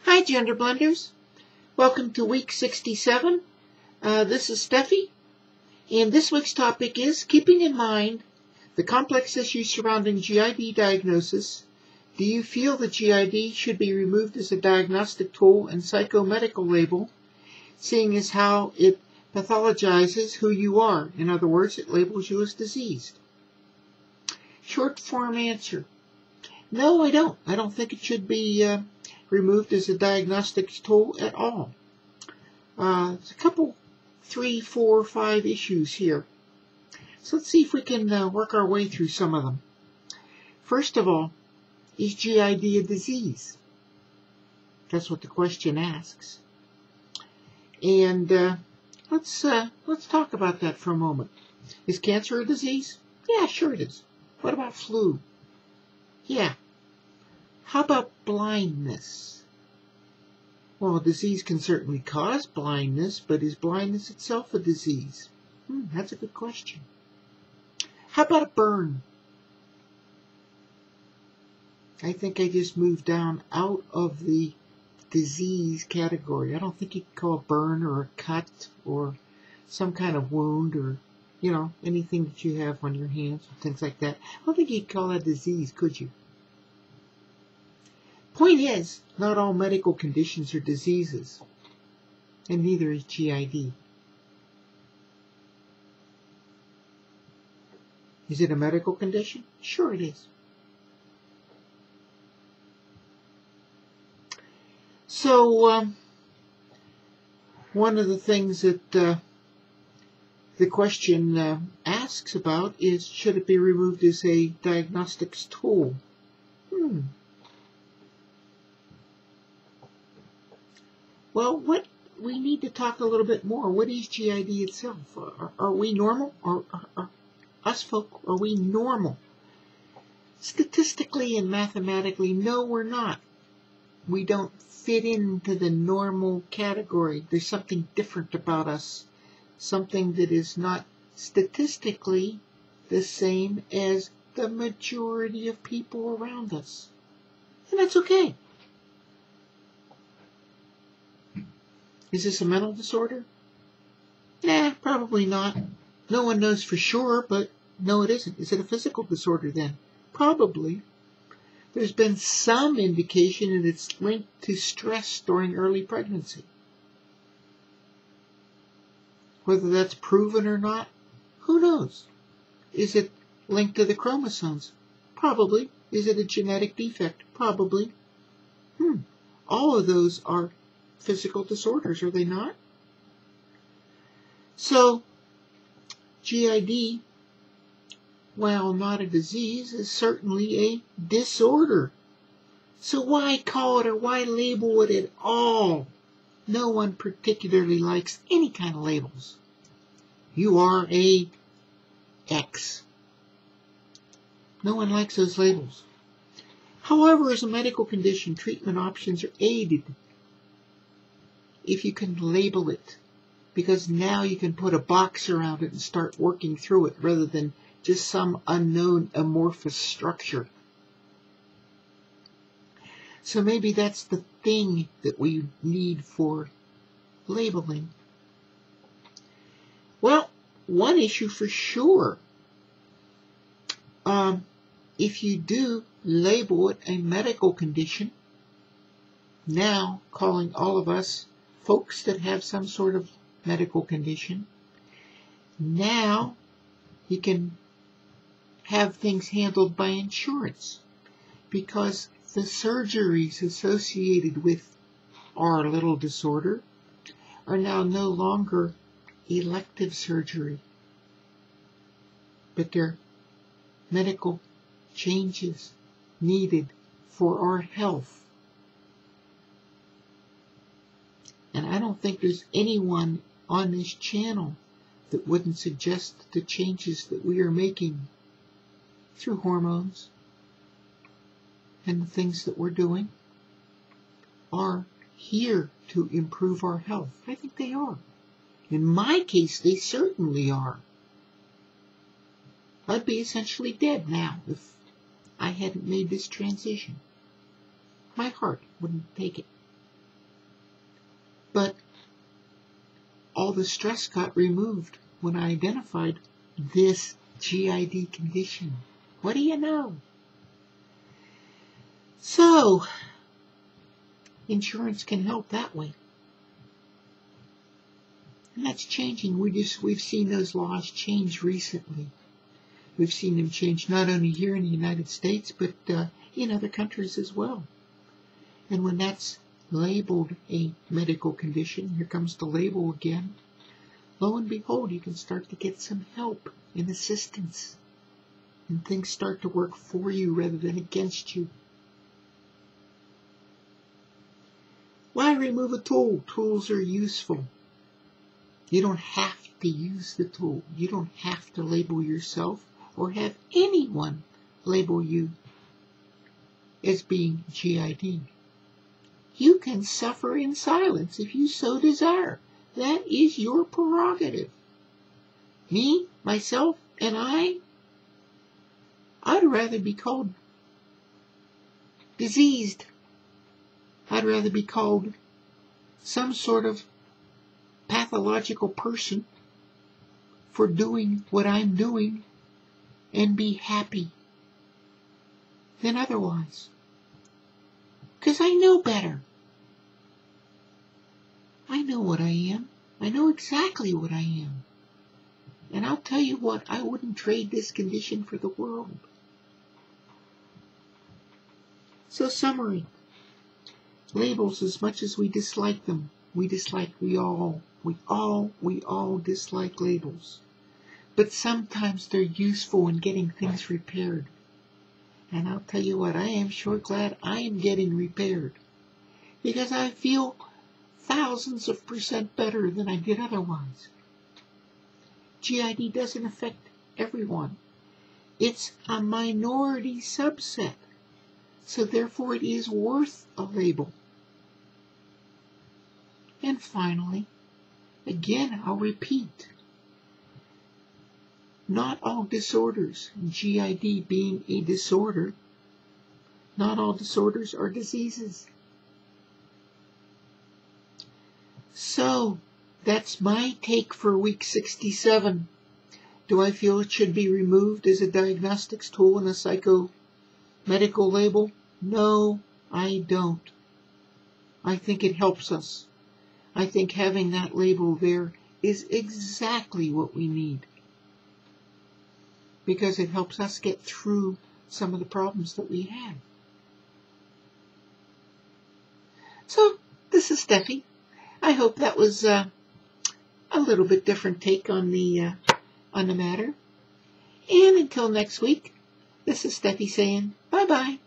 Hi, GenderBlenders. Welcome to week 67. This is Steffi, and this week's topic is keeping in mind the complex issues surrounding GID diagnosis. Do you feel that GID should be removed as a diagnostic tool and psychomedical label, seeing as how it pathologizes who you are? In other words, it labels you as diseased. Short form answer. No, I don't. I don't think it should be removed as a diagnostic tool at all. There's a couple, 3, 4, 5 issues here. So let's see if we can work our way through some of them. First of all, is GID a disease? That's what the question asks. And let's talk about that for a moment. Is cancer a disease? Yeah, sure it is. What about flu? Yeah. How about blindness? Well, a disease can certainly cause blindness, but is blindness itself a disease? That's a good question. How about a burn? I think I just moved down out of the disease category. I don't think you could call a burn or a cut or some kind of wound or, anything that you have on your hands and things like that. I don't think you'd call that disease, could you? Point is, not all medical conditions are diseases, and neither is GID. Is it a medical condition? Sure it is. So, one of the things that the question asks about is, should it be removed as a diagnostics tool? Well, we need to talk a little bit more. What is GID itself? Are we normal? Are us folk, are we normal? Statistically and mathematically, no, we're not. We don't fit into the normal category. There's something different about us. Something that is not statistically the same as the majority of people around us. And that's okay. Is this a mental disorder? Nah, probably not. No one knows for sure, but no, it isn't. Is it a physical disorder then? Probably. There's been some indication that it's linked to stress during early pregnancy. Whether that's proven or not, who knows? Is it linked to the chromosomes? Probably. Is it a genetic defect? Probably. All of those are physical disorders, are they not? So, GID, while not a disease, is certainly a disorder. So why call it or why label it at all? No one particularly likes any kind of labels. You are a X. No one likes those labels. However, as a medical condition, treatment options are aided if you can label it, because now you can put a box around it and start working through it rather than just some unknown amorphous structure. So maybe that's the thing that we need for labeling. Well, one issue for sure, if you do label it a medical condition, now calling all of us folks that have some sort of medical condition, now you can have things handled by insurance, because the surgeries associated with our little disorder are now no longer elective surgery, but they're medical changes needed for our health. And I don't think there's anyone on this channel that wouldn't suggest the changes that we are making through hormones and the things that we're doing are here to improve our health. I think they are. In my case, they certainly are. I'd be essentially dead now if I hadn't made this transition. My heart wouldn't take it. the stress got removed when I identified this GID condition. What do you know? So, insurance can help that way. And that's changing. We've seen those laws change recently. We've seen them change not only here in the United States, but in other countries as well. And when that's labeled a medical condition, here comes the label again, lo and behold, you can start to get some help and assistance. And things start to work for you rather than against you. Why remove a tool? Tools are useful. You don't have to use the tool. You don't have to label yourself or have anyone label you as being GID. You can suffer in silence if you so desire. That is your prerogative. Me, myself, and I'd rather be called diseased. I'd rather be called some sort of pathological person for doing what I'm doing and be happy than otherwise. Because I know better. I know what I am. I know exactly what I am. And I'll tell you what, I wouldn't trade this condition for the world. So summary. Labels, as much as we dislike them, we all dislike labels. But sometimes they're useful in getting things repaired. And I'll tell you what, I am sure glad I am getting repaired. Because I feel thousands of % better than I did otherwise. GID doesn't affect everyone. It's a minority subset. So therefore it is worth a label. And finally, again, I'll repeat. Not all disorders, GID being a disorder, not all disorders are diseases. So, that's my take for week 67. Do I feel it should be removed as a diagnostics tool and a psychomedical label? No, I don't. I think it helps us. I think having that label there is exactly what we need. Because it helps us get through some of the problems that we have. So, this is Steffi. I hope that was a little bit different take on the matter. And until next week, this is Steffi saying bye-bye.